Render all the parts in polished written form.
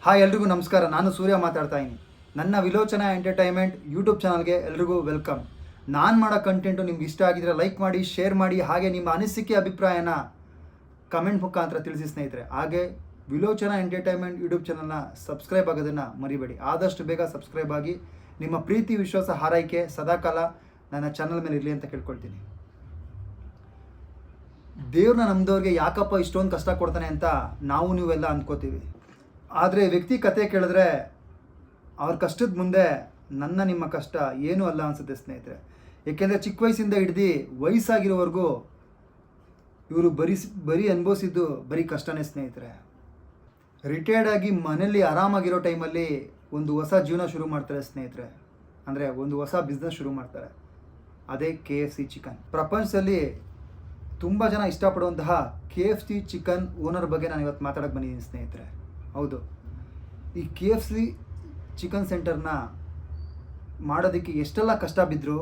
Hi ಎಲ್ರಿಗೂ ನಮಸ್ಕಾರ. ನಾನು ಸೂರ್ಯ ಮಾತಾಡ್ತಾ ಇದ್ದೀನಿ. ನನ್ನ ವಿಲೋಚನಾ ಎಂಟರ್ಟೈನ್ಮೆಂಟ್ ಯೂಟ್ಯೂಬ್ ಚಾನಲ್ಗೆ ಎಲ್ರಿಗೂ ವೆಲ್ಕಮ್. ನಾನು ಮಾಡೋ ಕಂಟೆಂಟು ನಿಮ್ಗೆ ಇಷ್ಟ ಆಗಿದ್ರೆ ಲೈಕ್ ಮಾಡಿ, ಶೇರ್ ಮಾಡಿ, ಹಾಗೆ ನಿಮ್ಮ ಅನಿಸಿಕೆ ಅಭಿಪ್ರಾಯನ ಕಮೆಂಟ್ ಮುಖಾಂತರ ತಿಳಿಸಿ ಸ್ನೇಹಿತರೆ. ಹಾಗೆ ವಿಲೋಚನಾ ಎಂಟರ್ಟೈನ್ಮೆಂಟ್ ಯೂಟ್ಯೂಬ್ ಚಾನಲ್ನ ಸಬ್ಸ್ಕ್ರೈಬ್ ಆಗೋದನ್ನು ಮರಿಬೇಡಿ. ಆದಷ್ಟು ಬೇಗ ಸಬ್ಸ್ಕ್ರೈಬ್ ಆಗಿ ನಿಮ್ಮ ಪ್ರೀತಿ, ವಿಶ್ವಾಸ, ಹಾರೈಕೆ ಸದಾಕಾಲ ನನ್ನ ಚಾನಲ್ ಮೇಲೆ ಇರಲಿ ಅಂತ ಕೇಳ್ಕೊಳ್ತೀನಿ. ದೇವ್ರನ್ನ ನಮ್ದವ್ರಿಗೆ ಯಾಕಪ್ಪ ಇಷ್ಟೊಂದು ಕಷ್ಟ ಕೊಡ್ತಾನೆ ಅಂತ ನಾವು ನೀವೆಲ್ಲ ಅಂದ್ಕೋತೀವಿ. ಆದರೆ ವ್ಯಕ್ತಿ ಕತೆ ಕೇಳಿದ್ರೆ ಅವ್ರ ಕಷ್ಟದ ಮುಂದೆ ನಿಮ್ಮ ಕಷ್ಟ ಏನೂ ಅಲ್ಲ ಅನಿಸುತ್ತೆ ಸ್ನೇಹಿತರೆ. ಏಕೆಂದರೆ ಚಿಕ್ಕ ವಯಸ್ಸಿಂದ ಹಿಡ್ದು ವಯಸ್ಸಾಗಿರೋವರೆಗೂ ಇವರು ಬರೀ ಅನುಭವಿಸಿದ್ದು ಬರೀ ಕಷ್ಟನೇ ಸ್ನೇಹಿತರೆ. ರಿಟೈರ್ಡ್ ಆಗಿ ಮನೇಲಿ ಆರಾಮಾಗಿರೋ ಟೈಮಲ್ಲಿ ಒಂದು ಹೊಸ ಜೀವನ ಶುರು ಮಾಡ್ತಾರೆ ಸ್ನೇಹಿತರೆ. ಅಂದರೆ ಒಂದು ಹೊಸ ಬಿಸ್ನೆಸ್ ಶುರು ಮಾಡ್ತಾರೆ. ಅದೇ KFC ಚಿಕನ್. ಪ್ರಪಂಚದಲ್ಲಿ ತುಂಬ ಜನ ಇಷ್ಟಪಡುವಂತಹ KFC ಚಿಕನ್ ಓನರ್ ಬಗ್ಗೆ ನಾನು ಇವತ್ತು ಮಾತಾಡೋಕ್ಕೆ ಬಂದಿದ್ದೀನಿ ಸ್ನೇಹಿತರೆ. ಹೌದು, ಈ KFC ಚಿಕನ್ ಸೆಂಟರ್ನ ಮಾಡೋದಕ್ಕೆ ಎಷ್ಟೆಲ್ಲ ಕಷ್ಟ ಬಿದ್ದರು,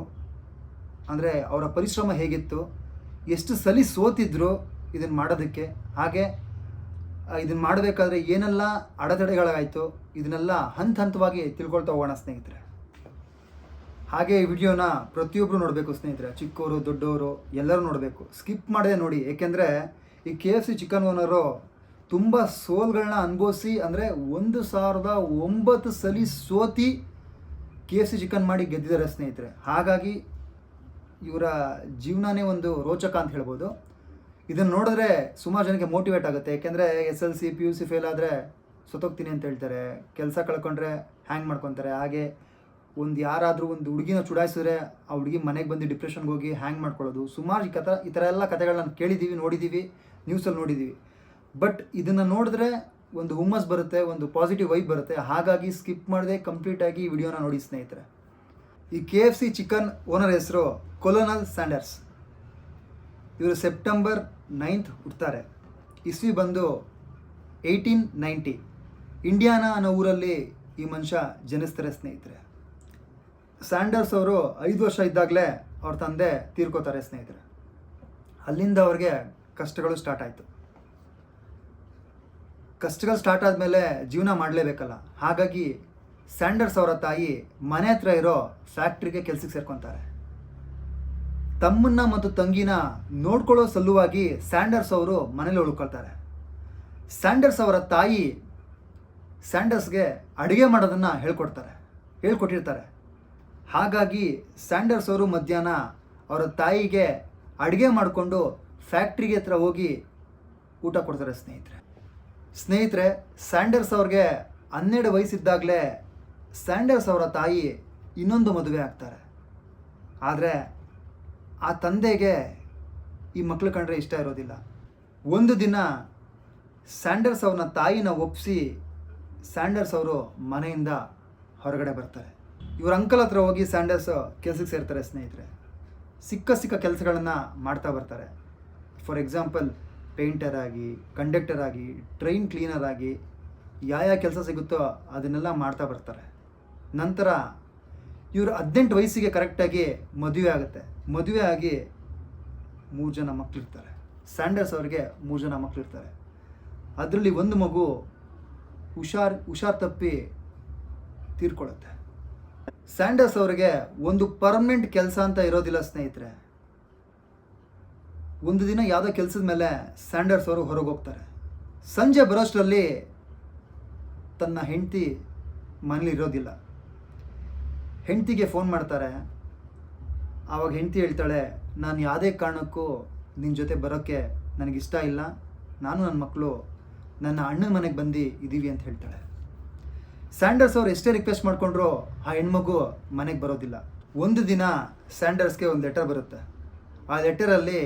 ಅಂದರೆ ಅವರ ಪರಿಶ್ರಮ ಹೇಗಿತ್ತು, ಎಷ್ಟು ಸಲಿ ಸೋತಿದ್ರು ಇದನ್ನು ಮಾಡೋದಕ್ಕೆ, ಹಾಗೆ ಇದನ್ನು ಮಾಡಬೇಕಾದ್ರೆ ಏನೆಲ್ಲ ಅಡೆತಡೆಗಳಾಯಿತು, ಇದನ್ನೆಲ್ಲ ಹಂತವಾಗಿ ತಿಳ್ಕೊಳ್ತಾ ಹೋಗೋಣ ಸ್ನೇಹಿತರೆ. ಹಾಗೆ ಈ ವಿಡಿಯೋನ ಪ್ರತಿಯೊಬ್ಬರು ನೋಡಬೇಕು ಸ್ನೇಹಿತರೆ. ಚಿಕ್ಕವರು ದೊಡ್ಡವರು ಎಲ್ಲರೂ ನೋಡಬೇಕು, ಸ್ಕಿಪ್ ಮಾಡದೆ ನೋಡಿ. ಏಕೆಂದರೆ ಈ KFC ಚಿಕನ್ ಓನರು ತುಂಬ ಸೋಲ್ಗಳನ್ನ ಅನುಭವಿಸಿ, ಅಂದರೆ 1009 ಸಲಿ ಸೋತಿ KFC ಚಿಕನ್ ಮಾಡಿ ಗೆದ್ದಿದ್ದಾರೆ ಸ್ನೇಹಿತರೆ. ಹಾಗಾಗಿ ಇವರ ಜೀವನನೇ ಒಂದು ರೋಚಕ ಅಂತ ಹೇಳ್ಬೋದು. ಇದನ್ನು ನೋಡಿದ್ರೆ ಸುಮಾರು ಜನಕ್ಕೆ ಮೋಟಿವೇಟ್ ಆಗುತ್ತೆ. ಏಕೆಂದರೆ SLC PUC ಫೇಲ್ ಆದರೆ ಸತ್ತೋಗ್ತೀನಿ ಅಂತ ಹೇಳ್ತಾರೆ, ಕೆಲಸ ಕಳ್ಕೊಂಡ್ರೆ ಹ್ಯಾಂಗ್ ಮಾಡ್ಕೊತಾರೆ. ಹಾಗೆ ಯಾರಾದರೂ ಒಂದು ಹುಡುಗಿನ ಚುಡಾಯಿಸಿದ್ರೆ ಆ ಹುಡುಗಿ ಮನೆಗೆ ಬಂದು ಡಿಪ್ರೆಷನ್ಗೆ ಹೋಗಿ ಹ್ಯಾಂಗ್ ಮಾಡ್ಕೊಳ್ಳೋದು, ಸುಮಾರು ಈ ಥರ ಎಲ್ಲ ಕಥೆಗಳನ್ನ ಕೇಳಿದ್ದೀವಿ, ನೋಡಿದ್ದೀವಿ, ನ್ಯೂಸಲ್ಲಿ ನೋಡಿದ್ದೀವಿ. ಬಟ್ ಇದನ್ನು ನೋಡಿದ್ರೆ ಒಂದು ಹುಮ್ಮಸ್ ಬರುತ್ತೆ, ಒಂದು ಪಾಸಿಟಿವ್ ವೈಬ್ ಬರುತ್ತೆ. ಹಾಗಾಗಿ ಸ್ಕಿಪ್ ಮಾಡದೆ ಕಂಪ್ಲೀಟಾಗಿ ಈ ವಿಡಿಯೋನ ನೋಡಿ ಸ್ನೇಹಿತರೆ. ಈ KFC ಚಿಕನ್ ಓನರ್ ಹೆಸರು ಕೊಲೋನಲ್ ಸ್ಯಾಂಡರ್ಸ್. ಇವರು ಸೆಪ್ಟೆಂಬರ್ 9 ಹುಡ್ತಾರೆ. ಇಸ್ವಿ ಬಂದು 1890. ಇಂಡಿಯಾನಾ ಅನ್ನೋ ಊರಲ್ಲಿ ಈ ಮನುಷ್ಯ ಜನಿಸ್ತಾರೆ ಸ್ನೇಹಿತರೆ. ಸ್ಯಾಂಡರ್ಸ್ ಅವರು 5 ವರ್ಷ ಇದ್ದಾಗಲೇ ಅವ್ರ ತಂದೆ ತೀರ್ಕೋತಾರೆ ಸ್ನೇಹಿತರೆ. ಅಲ್ಲಿಂದ ಅವ್ರಿಗೆ ಕಷ್ಟಗಳು ಸ್ಟಾರ್ಟ್ ಆಯಿತು. ಕಷ್ಟಗಳು ಸ್ಟಾರ್ಟ್ ಆದಮೇಲೆ ಜೀವನ ಮಾಡಲೇಬೇಕಲ್ಲ. ಹಾಗಾಗಿ ಸ್ಯಾಂಡರ್ಸ್ ಅವರ ತಾಯಿ ಮನೆ ಹತ್ರ ಇರೋ ಫ್ಯಾಕ್ಟ್ರಿಗೆ ಕೆಲಸಕ್ಕೆ ಸೇರ್ಕೊತಾರೆ. ತಮ್ಮನ್ನ ಮತ್ತು ತಂಗಿನ ನೋಡ್ಕೊಳ್ಳೋ ಸಲುವಾಗಿ ಸ್ಯಾಂಡರ್ಸ್ ಅವರು ಮನೇಲಿ ಉಳ್ಕೊಳ್ತಾರೆ. ಸ್ಯಾಂಡರ್ಸ್ ಅವರ ತಾಯಿ ಸ್ಯಾಂಡರ್ಸ್ಗೆ ಅಡುಗೆ ಮಾಡೋದನ್ನು ಹೇಳ್ಕೊಟ್ಟಿರ್ತಾರೆ. ಹಾಗಾಗಿ ಸ್ಯಾಂಡರ್ಸ್ ಅವರು ಮಧ್ಯಾಹ್ನ ಅವರ ತಾಯಿಗೆ ಅಡುಗೆ ಮಾಡಿಕೊಂಡು ಫ್ಯಾಕ್ಟ್ರಿಗೆ ಹತ್ರ ಹೋಗಿ ಊಟ ಕೊಡ್ತಾರೆ ಸ್ನೇಹಿತರೆ. ಸ್ಯಾಂಡರ್ಸ್ ಅವ್ರಿಗೆ 12 ವಯಸ್ಸಿದ್ದಾಗಲೇ ಸ್ಯಾಂಡರ್ಸ್ ಅವರ ತಾಯಿ ಇನ್ನೊಂದು ಮದುವೆ ಆಗ್ತಾರೆ. ಆದರೆ ಆ ತಂದೆಗೆ ಈ ಮಕ್ಕಳು ಕಂಡ್ರೆ ಇಷ್ಟ ಇರೋದಿಲ್ಲ. ಒಂದು ದಿನ ಸ್ಯಾಂಡರ್ಸ್ ಅವ್ರನ್ನ ತಾಯಿನ ಒಪ್ಪಿಸಿ ಸ್ಯಾಂಡರ್ಸ್ ಅವರು ಮನೆಯಿಂದ ಹೊರಗಡೆ ಬರ್ತಾರೆ. ಇವ್ರ ಅಂಕಲ್ ಹತ್ರ ಹೋಗಿ ಸ್ಯಾಂಡರ್ಸ್ ಕೆಲಸಕ್ಕೆ ಸೇರ್ತಾರೆ ಸ್ನೇಹಿತರೆ. ಸಿಕ್ಕ ಕೆಲಸಗಳನ್ನು ಮಾಡ್ತಾ ಬರ್ತಾರೆ. ಫಾರ್ ಎಕ್ಸಾಂಪಲ್, ಪೇಂಟರ್ ಆಗಿ, ಕಂಡಕ್ಟರ್ ಆಗಿ, ಟ್ರೈನ್ ಕ್ಲೀನರ್ ಆಗಿ, ಯಾವ ಕೆಲಸ ಸಿಗುತ್ತೋ ಅದನ್ನೆಲ್ಲ ಮಾಡ್ತಾ ಬರ್ತಾರೆ. ನಂತರ ಇವರು 18 ವಯಸ್ಸಿಗೆ ಕರೆಕ್ಟಾಗಿ ಮದುವೆ ಆಗುತ್ತೆ. ಮದುವೆ ಆಗಿ 3 ಜನ ಮಕ್ಕಳಿರ್ತಾರೆ. ಸ್ಯಾಂಡರ್ಸ್ ಅವ್ರಿಗೆ 3 ಜನ ಮಕ್ಕಳಿರ್ತಾರೆ. ಅದರಲ್ಲಿ ಒಂದು ಮಗು ಹುಷಾರ್ ತಪ್ಪಿ ತೀರ್ಕೊಳ್ಳುತ್ತೆ. ಸ್ಯಾಂಡರ್ಸ್ ಅವರಿಗೆ ಒಂದು ಪರ್ಮನೆಂಟ್ ಕೆಲಸ ಅಂತ ಇರೋದಿಲ್ಲ ಸ್ನೇಹಿತರೆ. ಒಂದು ದಿನ ಯಾವುದೋ ಕೆಲಸದ ಮೇಲೆ ಸ್ಯಾಂಡರ್ಸ್ ಅವರು ಹೊರಗೆ ಹೋಗ್ತಾರೆ. ಸಂಜೆ ಬರೋಷ್ಟರಲ್ಲಿ ತನ್ನ ಹೆಂಡತಿ ಮನೇಲಿ ಇರೋದಿಲ್ಲ. ಹೆಂಡತಿಗೆ ಫೋನ್ ಮಾಡ್ತಾರೆ. ಆವಾಗ ಹೆಂಡತಿ ಹೇಳ್ತಾಳೆ, ನಾನು ಯಾವುದೇ ಕಾರಣಕ್ಕೂ ನಿನ್ನ ಜೊತೆ ಬರೋಕ್ಕೆ ನನಗಿಷ್ಟ ಇಲ್ಲ, ನಾನು ನನ್ನ ಮಕ್ಕಳು ನನ್ನ ಅಣ್ಣನ ಮನೆಗೆ ಬಂದು ಇದ್ದೀವಿ ಅಂತ ಹೇಳ್ತಾಳೆ. ಸ್ಯಾಂಡರ್ಸ್ ಅವ್ರು ಎಷ್ಟೇ ರಿಕ್ವೆಸ್ಟ್ ಮಾಡಿಕೊಂಡ್ರು ಆ ಹೆಣ್ಮಗು ಮನೆಗೆ ಬರೋದಿಲ್ಲ. ಒಂದು ದಿನ ಸ್ಯಾಂಡರ್ಸ್ಗೆ ಒಂದು ಲೆಟರ್ ಬರುತ್ತೆ. ಆ ಲೆಟರಲ್ಲಿ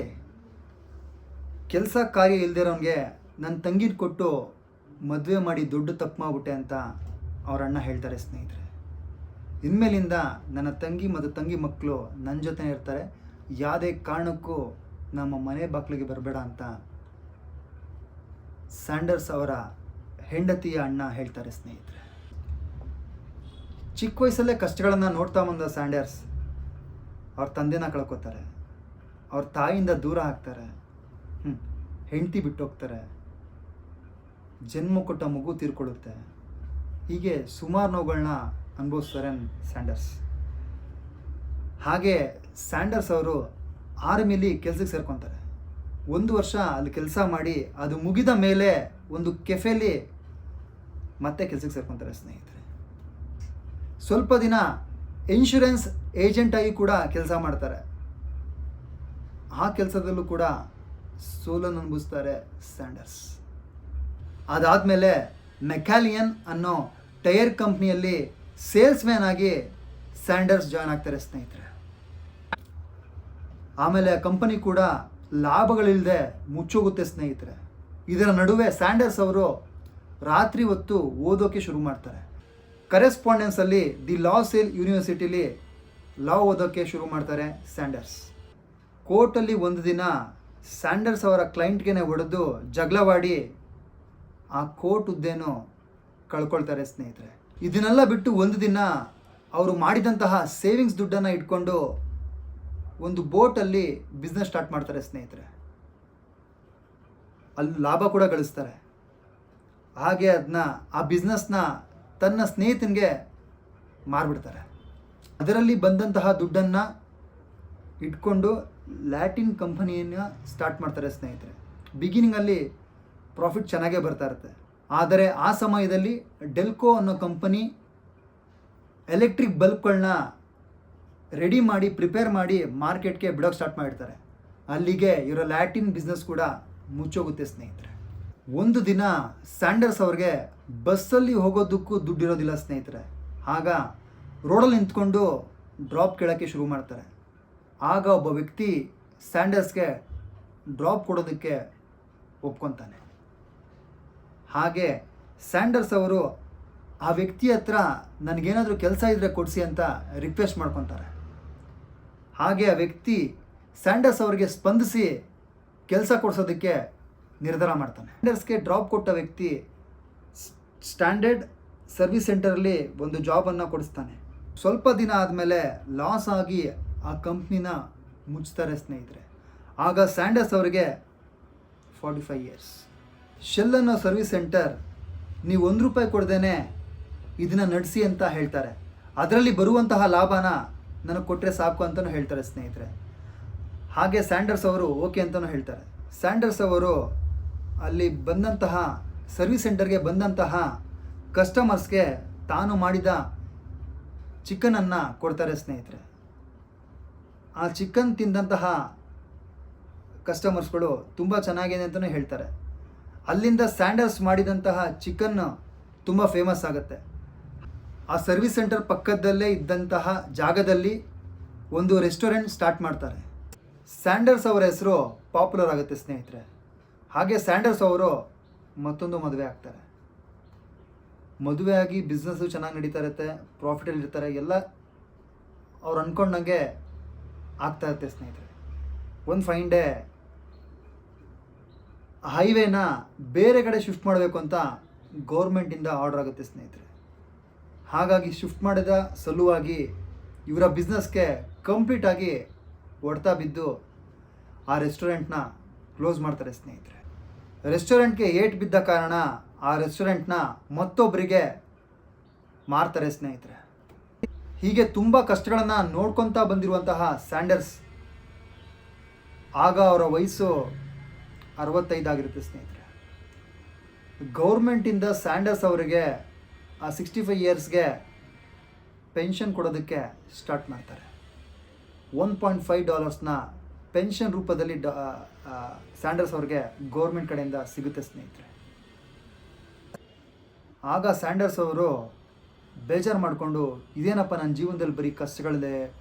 ಕೆಲಸ ಕಾರ್ಯ ಇಲ್ದಿರೋನಿಗೆ ನನ್ನ ತಂಗಿನ ಕೊಟ್ಟು ಮದುವೆ ಮಾಡಿ ದೊಡ್ಡ ತಪ್ಪು ಮಾಡಿಬಿಟ್ಟೆ ಅಂತ ಅವ್ರ ಅಣ್ಣ ಹೇಳ್ತಾರೆ ಸ್ನೇಹಿತರೆ. ಇನ್ಮೇಲಿಂದ ನನ್ನ ತಂಗಿ ಮತ್ತು ತಂಗಿ ಮಕ್ಕಳು ನನ್ನ ಜೊತೆ ಇರ್ತಾರೆ, ಯಾವುದೇ ಕಾರಣಕ್ಕೂ ನಮ್ಮ ಮನೆ ಬಾಗಿಲಿಗೆ ಬರಬೇಡ ಅಂತ ಸ್ಯಾಂಡರ್ಸ್ ಅವರ ಹೆಂಡತಿಯ ಅಣ್ಣ ಹೇಳ್ತಾರೆ ಸ್ನೇಹಿತರೆ. ಚಿಕ್ಕ ವಯಸ್ಸಲ್ಲೇ ಕಷ್ಟಗಳನ್ನು ನೋಡ್ತಾ ಬಂದ ಸ್ಯಾಂಡರ್ಸ್ ಅವ್ರ ತಂದೆನ ಕಳ್ಕೊತಾರೆ. ಅವ್ರ ತಾಯಿಯಿಂದ ದೂರ ಆಗ್ತಾರೆ. ಹೆಂಡತಿ ಬಿಟ್ಟೋಗ್ತಾರೆ. ಜನ್ಮ ಕೊಟ್ಟ ಮಗು ತೀರ್ಕೊಳ್ಳುತ್ತೆ. ಹೀಗೆ ಸುಮಾರು ನೋವುಗಳನ್ನ ಅನುಭವಿಸ್ತಾರೆ ಸ್ಯಾಂಡರ್ಸ್. ಹಾಗೆ ಸ್ಯಾಂಡರ್ಸ್ ಅವರು ಆರ್ಮಿಲಿ ಕೆಲಸಕ್ಕೆ ಸೇರ್ಕೊತಾರೆ. 1 ವರ್ಷ ಅಲ್ಲಿ ಕೆಲಸ ಮಾಡಿ ಅದು ಮುಗಿದ ಮೇಲೆ ಒಂದು ಕೆಫೆಲಿ ಮತ್ತೆ ಕೆಲಸಕ್ಕೆ ಸೇರ್ಕೊತಾರೆ ಸ್ನೇಹಿತರೆ. ಸ್ವಲ್ಪ ದಿನ ಇನ್ಶೂರೆನ್ಸ್ ಏಜೆಂಟಾಗಿ ಕೂಡ ಕೆಲಸ ಮಾಡ್ತಾರೆ. ಆ ಕೆಲಸದಲ್ಲೂ ಕೂಡ ಸೋಲನ್ನು ಅನುಭವಿಸ್ತಾರೆ ಸ್ಯಾಂಡರ್ಸ್. ಅದಾದಮೇಲೆ ಮೆಕ್ಯಾಲಿಯನ್ ಅನ್ನೋ ಟೈರ್ ಕಂಪ್ನಿಯಲ್ಲಿ ಸೇಲ್ಸ್ ಮ್ಯಾನ್ ಆಗಿ ಸ್ಯಾಂಡರ್ಸ್ ಜಾಯ್ನ್ ಆಗ್ತಾರೆ ಸ್ನೇಹಿತರೆ. ಆಮೇಲೆ ಆ ಕಂಪನಿ ಕೂಡ ಲಾಭಗಳಿಲ್ಲದೆ ಮುಚ್ಚೋಗುತ್ತೆ ಸ್ನೇಹಿತರೆ. ಇದರ ನಡುವೆ ಸ್ಯಾಂಡರ್ಸ್ ಅವರು ರಾತ್ರಿ ಹೊತ್ತು ಓದೋಕ್ಕೆ ಶುರು ಮಾಡ್ತಾರೆ. ಕರೆಸ್ಪಾಂಡೆನ್ಸಲ್ಲಿ ದಿ ಲಾ ಸೇಲ್ ಯೂನಿವರ್ಸಿಟಿಲಿ ಲಾ ಓದೋಕ್ಕೆ ಶುರು ಮಾಡ್ತಾರೆ ಸ್ಯಾಂಡರ್ಸ್. ಕೋರ್ಟಲ್ಲಿ ಒಂದು ದಿನ ಸ್ಯಾಂಡರ್ಸ್ ಅವರ ಕ್ಲೈಂಟ್ಗೆ ಹೊಡೆದು ಜಗಳವಾಡಿ ಆ ಕೋರ್ಟ್ ಹುದ್ದೆನೂ ಕಳ್ಕೊಳ್ತಾರೆ ಸ್ನೇಹಿತರೆ. ಇದನ್ನೆಲ್ಲ ಬಿಟ್ಟು ಒಂದು ದಿನ ಅವರು ಮಾಡಿದಂತಹ ಸೇವಿಂಗ್ಸ್ ದುಡ್ಡನ್ನು ಇಟ್ಕೊಂಡು ಒಂದು ಬೋಟಲ್ಲಿ ಬಿಸ್ನೆಸ್ ಸ್ಟಾರ್ಟ್ ಮಾಡ್ತಾರೆ ಸ್ನೇಹಿತರೆ. ಅಲ್ಲಿ ಲಾಭ ಕೂಡ ಗಳಿಸ್ತಾರೆ. ಹಾಗೆ ಆ ಬಿಸ್ನೆಸ್ನ ತನ್ನ ಸ್ನೇಹಿತನಿಗೆ ಮಾರಿಬಿಡ್ತಾರೆ. ಅದರಲ್ಲಿ ಬಂದಂತಹ ದುಡ್ಡನ್ನು ಇಟ್ಕೊಂಡು ಲ್ಯಾಟಿನ್ ಕಂಪನಿಯನ್ನು ಸ್ಟಾರ್ಟ್ ಮಾಡ್ತಾರೆ ಸ್ನೇಹಿತರೆ. ಬಿಗಿನಿಂಗಲ್ಲಿ ಪ್ರಾಫಿಟ್ ಚೆನ್ನಾಗೇ ಬರ್ತಾ ಇರುತ್ತೆ. ಆದರೆ ಆ ಸಮಯದಲ್ಲಿ ಡೆಲ್ಕೋ ಅನ್ನೋ ಕಂಪನಿ ಎಲೆಕ್ಟ್ರಿಕ್ ಬಲ್ಬ್ಗಳನ್ನ ರೆಡಿ ಮಾಡಿ ಪ್ರಿಪೇರ್ ಮಾಡಿ ಮಾರ್ಕೆಟ್ಗೆ ಬಿಡೋಕ್ಕೆ ಸ್ಟಾರ್ಟ್ ಮಾಡಿರ್ತಾರೆ. ಅಲ್ಲಿಗೆ ಇವರ ಲ್ಯಾಟಿನ್ ಬಿಸ್ನೆಸ್ ಕೂಡ ಮುಚ್ಚೋಗುತ್ತೆ ಸ್ನೇಹಿತರೆ. ಒಂದು ದಿನ ಸ್ಯಾಂಡರ್ಸ್ ಅವ್ರಿಗೆ ಬಸ್ಸಲ್ಲಿ ಹೋಗೋದಕ್ಕೂ ದುಡ್ಡಿರೋದಿಲ್ಲ ಸ್ನೇಹಿತರೆ. ಆಗ ರೋಡಲ್ಲಿ ನಿಂತ್ಕೊಂಡು ಡ್ರಾಪ್ ಕೇಳೋಕ್ಕೆ ಶುರು ಮಾಡ್ತಾರೆ. ಆಗ ಒಬ್ಬ ವ್ಯಕ್ತಿ ಸ್ಯಾಂಡರ್ಸ್ಗೆ ಡ್ರಾಪ್ ಕೊಡೋದಕ್ಕೆ ಒಪ್ಕೊತಾನೆ. ಹಾಗೆ ಸ್ಯಾಂಡರ್ಸ್ ಅವರು ಆ ವ್ಯಕ್ತಿ ಹತ್ರ ನನಗೇನಾದರೂ ಕೆಲಸ ಇದ್ದರೆ ಕೊಡಿಸಿ ಅಂತ ರಿಕ್ವೆಸ್ಟ್ ಮಾಡ್ಕೊತಾರೆ. ಹಾಗೆ ಆ ವ್ಯಕ್ತಿ ಸ್ಯಾಂಡರ್ಸ್ ಅವರಿಗೆ ಸ್ಪಂದಿಸಿ ಕೆಲಸ ಕೊಡಿಸೋದಕ್ಕೆ ನಿರ್ಧಾರ ಮಾಡ್ತಾನೆ. ಸ್ಯಾಂಡರ್ಸ್ಗೆ ಡ್ರಾಪ್ ಕೊಟ್ಟ ವ್ಯಕ್ತಿ ಸ್ಟ್ಯಾಂಡರ್ಡ್ ಸರ್ವಿಸ್ ಸೆಂಟರಲ್ಲಿ ಒಂದು ಜಾಬನ್ನು ಕೊಡಿಸ್ತಾನೆ. ಸ್ವಲ್ಪ ದಿನ ಆದಮೇಲೆ ಲಾಸ್ ಆಗಿ ಆ ಕಂಪ್ನಿನ ಮುಚ್ತಾರೆ ಸ್ನೇಹಿತರೆ. ಆಗ ಸ್ಯಾಂಡರ್ಸ್ ಅವರಿಗೆ 45 ಇಯರ್ಸ್. ಶೆಲ್ ಅನ್ನೋ ಸರ್ವಿಸ್ ಸೆಂಟರ್ ನೀವು ₹1 ಕೊಡ್ದೇನೆ ಇದನ್ನು ನಡೆಸಿ ಅಂತ ಹೇಳ್ತಾರೆ. ಅದರಲ್ಲಿ ಬರುವಂತಹ ಲಾಭನ ನನಗೆ ಕೊಟ್ಟರೆ ಸಾಕು ಅಂತಲೂ ಹೇಳ್ತಾರೆ ಸ್ನೇಹಿತರೆ. ಹಾಗೆ ಸ್ಯಾಂಡರ್ಸ್ ಅವರು ಓಕೆ ಅಂತಲೂ ಹೇಳ್ತಾರೆ. ಸ್ಯಾಂಡರ್ಸ್ ಅವರು ಅಲ್ಲಿ ಬಂದಂತಹ ಸರ್ವಿಸ್ ಸೆಂಟರ್ಗೆ ಬಂದಂತಹ ಕಸ್ಟಮರ್ಸ್ಗೆ ತಾನು ಮಾಡಿದ ಚಿಕನನ್ನು ಕೊಡ್ತಾರೆ ಸ್ನೇಹಿತರೆ. ಆ ಚಿಕನ್ ತಿಂದಂತಹ ಕಸ್ಟಮರ್ಸ್ಗಳು ತುಂಬ ಚೆನ್ನಾಗಿದೆ ಅಂತಲೂ ಹೇಳ್ತಾರೆ. ಅಲ್ಲಿಂದ ಸ್ಯಾಂಡರ್ಸ್ ಮಾಡಿದಂತಹ ಚಿಕನ್ ತುಂಬ ಫೇಮಸ್ ಆಗುತ್ತೆ. ಆ ಸರ್ವಿಸ್ ಸೆಂಟರ್ ಪಕ್ಕದಲ್ಲೇ ಇದ್ದಂತಹ ಜಾಗದಲ್ಲಿ ಒಂದು ರೆಸ್ಟೋರೆಂಟ್ ಸ್ಟಾರ್ಟ್ ಮಾಡ್ತಾರೆ. ಸ್ಯಾಂಡರ್ಸ್ ಅವರ ಹೆಸರು ಪಾಪ್ಯುಲರ್ ಆಗುತ್ತೆ ಸ್ನೇಹಿತರೆ. ಹಾಗೆ ಸ್ಯಾಂಡರ್ಸ್ ಅವರು ಮತ್ತೊಂದು ಮದುವೆ ಆಗ್ತಾರೆ. ಮದುವೆ ಆಗಿ ಬಿಸ್ನೆಸ್ಸು ಚೆನ್ನಾಗಿ ನಡೀತಾ ಇರುತ್ತೆ, ಪ್ರಾಫಿಟಲ್ಲಿ ಇರ್ತಾರೆ, ಎಲ್ಲ ಅವ್ರು ಅಂದ್ಕೊಂಡಂಗೆ ಆಗ್ತಾ ಇರುತ್ತೆ ಸ್ನೇಹಿತರೆ. ಒಂದು ಫೈನ್ ಡೇ ಹೈವೇನ ಬೇರೆ ಕಡೆ ಶಿಫ್ಟ್ ಮಾಡಬೇಕು ಅಂತ ಗೌರ್ಮೆಂಟಿಂದ ಆರ್ಡರ್ ಆಗುತ್ತೆ ಸ್ನೇಹಿತರೆ. ಹಾಗಾಗಿ ಶಿಫ್ಟ್ ಮಾಡಿದ ಸಲುವಾಗಿ ಇವರ ಬಿಸ್ನೆಸ್ಗೆ ಕಂಪ್ಲೀಟಾಗಿ ಹೊಡ್ತಾ ಬಿದ್ದು ಆ ರೆಸ್ಟೋರೆಂಟ್ನ ಕ್ಲೋಸ್ ಮಾಡ್ತಾರೆ ಸ್ನೇಹಿತರೆ. ರೆಸ್ಟೋರೆಂಟ್ಗೆ ಏಟ್ ಬಿದ್ದ ಕಾರಣ ಆ ರೆಸ್ಟೋರೆಂಟ್ನ ಮತ್ತೊಬ್ಬರಿಗೆ ಮಾರ್ತಾರೆ ಸ್ನೇಹಿತರೆ. ಹೀಗೆ ತುಂಬ ಕಷ್ಟಗಳನ್ನು ನೋಡ್ಕೊತಾ ಬಂದಿರುವಂತಹ ಸ್ಯಾಂಡರ್ಸ್ ಆಗ ಅವರ ವಯಸ್ಸು 65 ಆಗಿರುತ್ತೆ ಸ್ನೇಹಿತರೆ. ಗೌರ್ಮೆಂಟಿಂದ ಸ್ಯಾಂಡರ್ಸ್ ಅವರಿಗೆ ಆ 65 ಇಯರ್ಸ್ಗೆ ಪೆನ್ಷನ್ ಕೊಡೋದಕ್ಕೆ ಸ್ಟಾರ್ಟ್ ಮಾಡ್ತಾರೆ. $1.5 ಪೆನ್ಷನ್ ರೂಪದಲ್ಲಿ ಸ್ಯಾಂಡರ್ಸ್ ಅವ್ರಿಗೆ ಗೌರ್ಮೆಂಟ್ ಕಡೆಯಿಂದ ಸಿಗುತ್ತೆ ಸ್ನೇಹಿತರೆ. ಆಗ ಸ್ಯಾಂಡರ್ಸ್ ಅವರು ಬೇಜಾರು ಮಾಡಿಕೊಂಡು ಇದೇನಪ್ಪ ನನ್ನ ಜೀವನದಲ್ಲಿ ಬರೀ ಕಷ್ಟಗಳಿದೆ,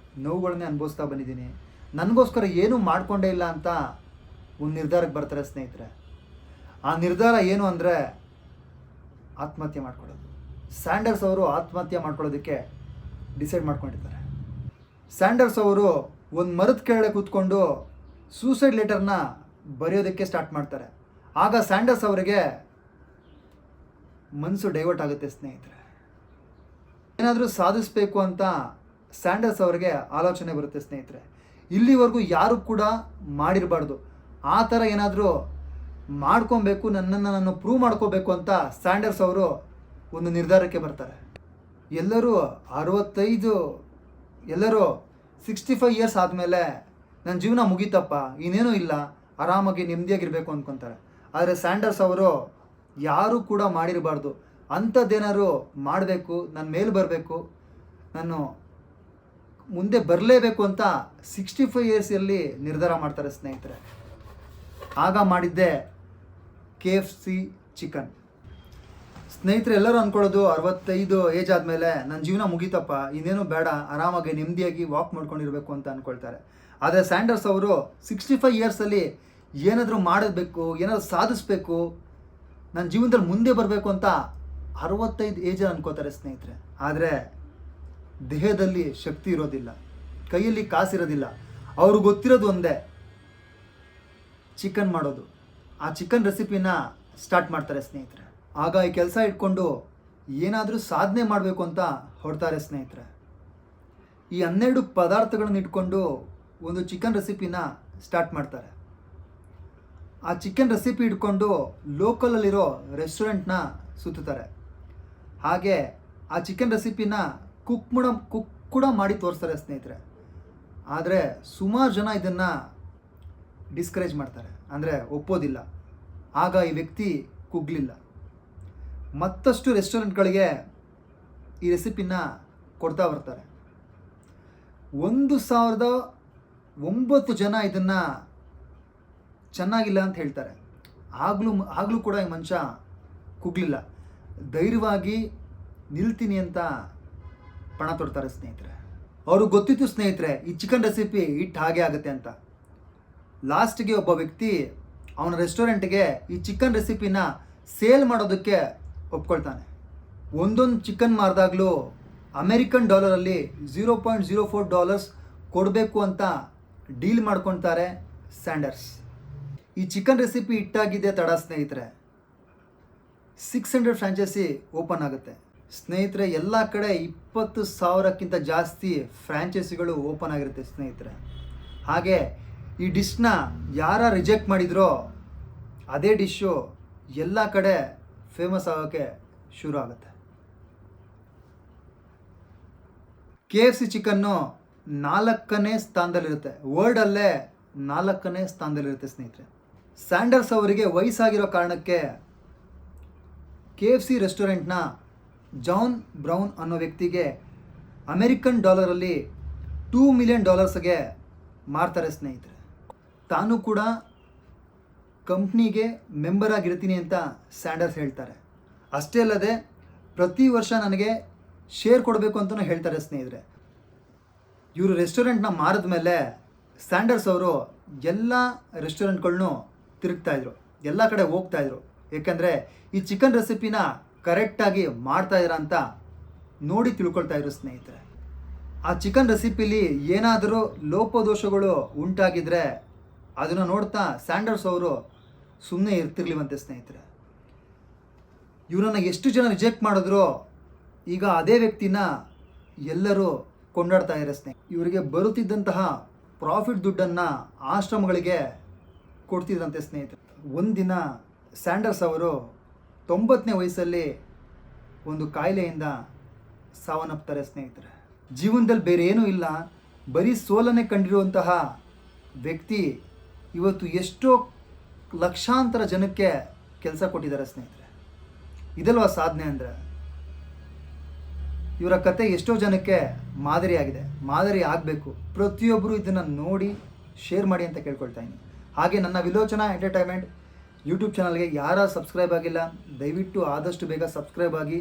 ನೋವುಗಳನ್ನೇ ಅನುಭವಿಸ್ತಾ ಬಂದಿದ್ದೀನಿ, ನನಗೋಸ್ಕರ ಏನೂ ಮಾಡಿಕೊಂಡೇ ಇಲ್ಲ ಅಂತ ಒಂದು ನಿರ್ಧಾರಕ್ಕೆ ಬರ್ತಾರೆ ಸ್ನೇಹಿತರೆ. ಆ ನಿರ್ಧಾರ ಏನು ಅಂದರೆ ಆತ್ಮಹತ್ಯೆ ಮಾಡ್ಕೊಳ್ಳೋದು. ಸ್ಯಾಂಡರ್ಸ್ ಅವರು ಆತ್ಮಹತ್ಯೆ ಮಾಡ್ಕೊಳ್ಳೋದಕ್ಕೆ ಡಿಸೈಡ್ ಮಾಡ್ಕೊಂಡಿರ್ತಾರೆ. ಸ್ಯಾಂಡರ್ಸ್ ಅವರು ಒಂದು ಮರದ ಕೆಳಗೆ ಕೂತ್ಕೊಂಡು ಸೂಸೈಡ್ ಲೆಟರ್ನ ಬರೆಯೋದಕ್ಕೆ ಸ್ಟಾರ್ಟ್ ಮಾಡ್ತಾರೆ. ಆಗ ಸ್ಯಾಂಡರ್ಸ್ ಅವರಿಗೆ ಮನಸ್ಸು ಡೈವರ್ಟ್ ಆಗುತ್ತೆ ಸ್ನೇಹಿತರೆ. ಏನಾದರೂ ಸಾಧಿಸಬೇಕು ಅಂತ ಸ್ಯಾಂಡರ್ಸ್ ಅವರಿಗೆ ಆಲೋಚನೆ ಬರುತ್ತೆ ಸ್ನೇಹಿತರೆ. ಇಲ್ಲಿವರೆಗೂ ಯಾರು ಕೂಡ ಮಾಡಿರಬಾರ್ದು, ಆ ಥರ ಏನಾದರೂ ಮಾಡ್ಕೊಬೇಕು, ನನ್ನನ್ನು ನಾನು ಪ್ರೂವ್ ಮಾಡ್ಕೋಬೇಕು ಅಂತ ಸ್ಯಾಂಡರ್ಸ್ ಅವರು ಒಂದು ನಿರ್ಧಾರಕ್ಕೆ ಬರ್ತಾರೆ. ಎಲ್ಲರೂ 65 ಎಲ್ಲರೂ 65 ಇಯರ್ಸ್ ಆದಮೇಲೆ ನನ್ನ ಜೀವನ ಮುಗೀತಪ್ಪ, ಇನ್ನೇನೂ ಇಲ್ಲ, ಆರಾಮಾಗಿ ನೆಮ್ಮದಿಯಾಗಿರಬೇಕು ಅಂದ್ಕೊತಾರೆ. ಆದರೆ ಸ್ಯಾಂಡರ್ಸ್ ಅವರು ಯಾರೂ ಕೂಡ ಮಾಡಿರಬಾರ್ದು, ಅಂಥದ್ದೇನಾದ್ರು ಮಾಡಬೇಕು, ನನ್ನ ಮೇಲೆ ಬರಬೇಕು, ನಾನು ಮುಂದೆ ಬರಲೇಬೇಕು ಅಂತ 65 ಇಯರ್ಸಲ್ಲಿ ನಿರ್ಧಾರ ಮಾಡ್ತಾರೆ ಸ್ನೇಹಿತರೆ. ಆಗ ಮಾಡಿದ್ದೆ KFC ಚಿಕನ್. ಸ್ನೇಹಿತರೆ, ಎಲ್ಲರೂ ಅಂದ್ಕೊಳ್ಳೋದು 65 ಏಜ್ ಆದಮೇಲೆ ನನ್ನ ಜೀವನ ಮುಗೀತಪ್ಪ, ಇನ್ನೇನು ಬೇಡ, ಆರಾಮಾಗಿ ನೆಮ್ಮದಿಯಾಗಿ ವಾಕ್ ಮಾಡ್ಕೊಂಡಿರಬೇಕು ಅಂತ ಅಂದ್ಕೊಳ್ತಾರೆ. ಆದರೆ ಸ್ಯಾಂಡರ್ಸ್ ಅವರು 65 ಇಯರ್ಸಲ್ಲಿ ಏನಾದರೂ ಮಾಡಬೇಕು, ಏನಾದರೂ ಸಾಧಿಸಬೇಕು, ನನ್ನ ಜೀವನದಲ್ಲಿ ಮುಂದೆ ಬರಬೇಕು ಅಂತ 65 ಏಜಲ್ಲಿ ಅಂದ್ಕೋತಾರೆ ಸ್ನೇಹಿತರೆ. ಆದರೆ ದೇಹದಲ್ಲಿ ಶಕ್ತಿ ಇರೋದಿಲ್ಲ, ಕೈಯಲ್ಲಿ ಕಾಸಿರೋದಿಲ್ಲ. ಅವ್ರಿಗೆ ಗೊತ್ತಿರೋದು ಒಂದೇ, ಚಿಕನ್ ಮಾಡೋದು. ಆ ಚಿಕನ್ ರೆಸಿಪಿನ ಸ್ಟಾರ್ಟ್ ಮಾಡ್ತಾರೆ ಸ್ನೇಹಿತರೆ. ಆಗ ಈ ಕೆಲಸ ಇಟ್ಕೊಂಡು ಏನಾದರೂ ಸಾಧನೆ ಮಾಡಬೇಕು ಅಂತ ಹೊರಡ್ತಾರೆ ಸ್ನೇಹಿತರೆ. ಈ 12 ಪದಾರ್ಥಗಳನ್ನು ಇಟ್ಕೊಂಡು ಒಂದು ಚಿಕನ್ ರೆಸಿಪಿನ ಸ್ಟಾರ್ಟ್ ಮಾಡ್ತಾರೆ. ಆ ಚಿಕನ್ ರೆಸಿಪಿ ಇಟ್ಕೊಂಡು ಲೋಕಲಲ್ಲಿರೋ ರೆಸ್ಟೋರೆಂಟ್ನ ಸುತ್ತಾರೆ. ಹಾಗೆ ಆ ಚಿಕನ್ ರೆಸಿಪಿನ ಕುಕ್ ಕೂಡ ಮಾಡಿ ತೋರಿಸ್ತಾರೆ ಸ್ನೇಹಿತರೆ. ಆದರೆ ಸುಮಾರು ಜನ ಇದನ್ನು ಡಿಸ್ಕರೇಜ್ ಮಾಡ್ತಾರೆ, ಅಂದರೆ ಒಪ್ಪೋದಿಲ್ಲ. ಆಗ ಈ ವ್ಯಕ್ತಿ ಕುಗ್ಲಿಲ್ಲ. ಮತ್ತಷ್ಟು ರೆಸ್ಟೋರೆಂಟ್ಗಳಿಗೆ ಈ ರೆಸಿಪಿನ ಕೊಡ್ತಾ ಬರ್ತಾರೆ. 1009 ಜನ ಇದನ್ನು ಚೆನ್ನಾಗಿಲ್ಲ ಅಂತ ಹೇಳ್ತಾರೆ. ಆಗಲೂ ಕೂಡ ಈ ಮನುಷ್ಯ ಕುಗ್ಲಿಲ್ಲ, ಧೈರ್ಯವಾಗಿ ನಿಲ್ತೀನಿ ಅಂತ ಪಣ ತೊಡ್ತಾರೆ ಸ್ನೇಹಿತರೆ. ಅವ್ರಿಗೆ ಗೊತ್ತಿತ್ತು ಸ್ನೇಹಿತರೆ, ಈ ಚಿಕನ್ ರೆಸಿಪಿ ಹಿಟ್ ಹಾಗೆ ಆಗುತ್ತೆ ಅಂತ. ಲಾಸ್ಟ್ಗೆ ಒಬ್ಬ ವ್ಯಕ್ತಿ ಅವನ ರೆಸ್ಟೋರೆಂಟ್ಗೆ ಈ ಚಿಕನ್ ರೆಸಿಪಿನ ಸೇಲ್ ಮಾಡೋದಕ್ಕೆ ಒಪ್ಕೊಳ್ತಾನೆ. ಒಂದೊಂದು ಚಿಕನ್ ಮಾರಿದಾಗಲೂ ಅಮೆರಿಕನ್ ಡಾಲರಲ್ಲಿ $0.04 ಕೊಡಬೇಕು ಅಂತ ಡೀಲ್ ಮಾಡ್ಕೊಳ್ತಾರೆ ಸ್ಯಾಂಡರ್ಸ್. ಈ ಚಿಕನ್ ರೆಸಿಪಿ ಹಿಟ್ಟಾಗಿದೆ ತಡ ಸ್ನೇಹಿತರೆ, 600 ಫ್ರಾಂಚೈಸಿ ಓಪನ್ ಆಗುತ್ತೆ ಸ್ನೇಹಿತರೆ. ಎಲ್ಲ ಕಡೆ 20,000ಕ್ಕಿಂತ ಜಾಸ್ತಿ ಫ್ರಾಂಚೈಸಿಗಳು ಓಪನ್ ಆಗಿರುತ್ತೆ ಸ್ನೇಹಿತರೆ. ಹಾಗೆ ಈ ಡಿಶ್ನ ಯಾರ ರಿಜೆಕ್ಟ್ ಮಾಡಿದ್ರೋ ಅದೇ ಡಿಶ್ಶು ಎಲ್ಲ ಕಡೆ ಫೇಮಸ್ ಆಗೋಕ್ಕೆ ಶುರು ಆಗುತ್ತೆ. KFC ಚಿಕನ್ನು 4ನೇ ಸ್ಥಾನದಲ್ಲಿರುತ್ತೆ, ವರ್ಲ್ಡಲ್ಲೇ 4ನೇ ಸ್ಥಾನದಲ್ಲಿರುತ್ತೆ ಸ್ನೇಹಿತರೆ. ಸ್ಯಾಂಡರ್ಸ್ ಅವರಿಗೆ ವಯಸ್ಸಾಗಿರೋ ಕಾರಣಕ್ಕೆ KFC ರೆಸ್ಟೋರೆಂಟ್ನ ಜಾನ್ ಬ್ರೌನ್ ಅನ್ನೋ ವ್ಯಕ್ತಿಗೆ ಅಮೆರಿಕನ್ ಡಾಲರಲ್ಲಿ $2 ಮಿಲಿಯನ್ ಮಾರ್ತಾರೆ ಸ್ನೇಹಿತರೆ. ತಾನು ಕೂಡ ಕಂಪ್ನಿಗೆ ಮೆಂಬರ್ ಆಗಿರ್ತೀನಿ ಅಂತ ಸ್ಯಾಂಡರ್ಸ್ ಹೇಳ್ತಾರೆ. ಅಷ್ಟೇ ಅಲ್ಲದೆ ಪ್ರತಿ ವರ್ಷ ನನಗೆ ಶೇರ್ ಕೊಡಬೇಕು ಅಂತಲೂ ಹೇಳ್ತಾರೆ ಸ್ನೇಹಿತರೆ. ಇವರು ರೆಸ್ಟೋರೆಂಟ್ನ ಮಾರಿದ ಮೇಲೆ ಸ್ಯಾಂಡರ್ಸ್ ಅವರು ಎಲ್ಲ ರೆಸ್ಟೋರೆಂಟ್ಗಳನ್ನೂ ತಿರುಗ್ತಾಯಿದ್ರು, ಎಲ್ಲ ಕಡೆ ಹೋಗ್ತಾಯಿದ್ರು. ಏಕೆಂದರೆ ಈ ಚಿಕನ್ ರೆಸಿಪಿನ ಕರೆಕ್ಟಾಗಿ ಮಾಡ್ತಾಯಿದ್ರ ಅಂತ ನೋಡಿ ತಿಳ್ಕೊಳ್ತಾಯಿದ್ರು ಸ್ನೇಹಿತರೆ. ಆ ಚಿಕನ್ ರೆಸಿಪಿಲಿ ಏನಾದರೂ ಲೋಪದೋಷಗಳು ಉಂಟಾಗಿದ್ದರೆ ಅದನ್ನು ನೋಡ್ತಾ ಸ್ಯಾಂಡರ್ಸ್ ಅವರು ಸುಮ್ಮನೆ ಇರ್ತಿರ್ಲಿವಂತೆ ಸ್ನೇಹಿತರೆ. ಇವರನ್ನು ಎಷ್ಟು ಜನ ರಿಜೆಕ್ಟ್ ಮಾಡಿದ್ರು ಈಗ ಅದೇ ವ್ಯಕ್ತಿನ ಎಲ್ಲರೂ ಕೊಂಡಾಡ್ತಾ ಇದ್ದಾರೆ ಸ್ನೇಹಿತರೆ. ಇವರಿಗೆ ಬರುತ್ತಿದ್ದಂತಹ ಪ್ರಾಫಿಟ್ ದುಡ್ಡನ್ನು ಆಶ್ರಮಗಳಿಗೆ ಕೊಡ್ತಿದ್ದಂತೆ ಸ್ನೇಹಿತರೆ. ಒಂದಿನ ಸ್ಯಾಂಡರ್ಸ್ ಅವರು 90ನೇ ವಯಸ್ಸಲ್ಲಿ ಒಂದು ಕಾಯಿಲೆಯಿಂದ ಸಾವನ್ನಪ್ತಾರೆ ಸ್ನೇಹಿತರೆ. ಜೀವನದಲ್ಲಿ ಬೇರೆ ಏನೂ ಇಲ್ಲ, ಬರೀ ಸೋಲನ್ನೇ ಕಂಡಿರುವಂತಹ ವ್ಯಕ್ತಿ ಇವತ್ತು ಎಷ್ಟೋ ಲಕ್ಷಾಂತರ ಜನಕ್ಕೆ ಕೆಲಸ ಕೊಟ್ಟಿದ್ದಾರೆ ಸ್ನೇಹಿತರೆ. ಇದಲ್ವಾ ಸಾಧನೆ ಅಂದರೆ? ಇವರ ಕತೆ ಎಷ್ಟೋ ಜನಕ್ಕೆ ಮಾದರಿಯಾಗಿದೆ, ಮಾದರಿ ಆಗಬೇಕು. ಪ್ರತಿಯೊಬ್ಬರು ಇದನ್ನು ನೋಡಿ ಶೇರ್ ಮಾಡಿ ಅಂತ ಕೇಳ್ಕೊಳ್ತಾ ಇದ್ದೀನಿ. ಹಾಗೆ ನನ್ನ ವಿಲೋಚನಾ ಎಂಟರ್ಟೈನ್ಮೆಂಟ್ ಯೂಟ್ಯೂಬ್ ಚಾನಲ್ಗೆ ಯಾರು ಸಬ್ಸ್ಕ್ರೈಬ್ ಆಗಿಲ್ಲ ದಯವಿಟ್ಟು ಆದಷ್ಟು ಬೇಗ ಸಬ್ಸ್ಕ್ರೈಬ್ ಆಗಿ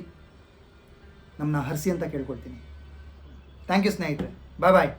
ನಮ್ಮನ್ನ ಹರಿಸಿ ಅಂತ ಕೇಳ್ಕೊಳ್ತೀನಿ. ಥ್ಯಾಂಕ್ ಯು ಸ್ನೇಹಿತರೆ, ಬಾಯ್ ಬಾಯ್.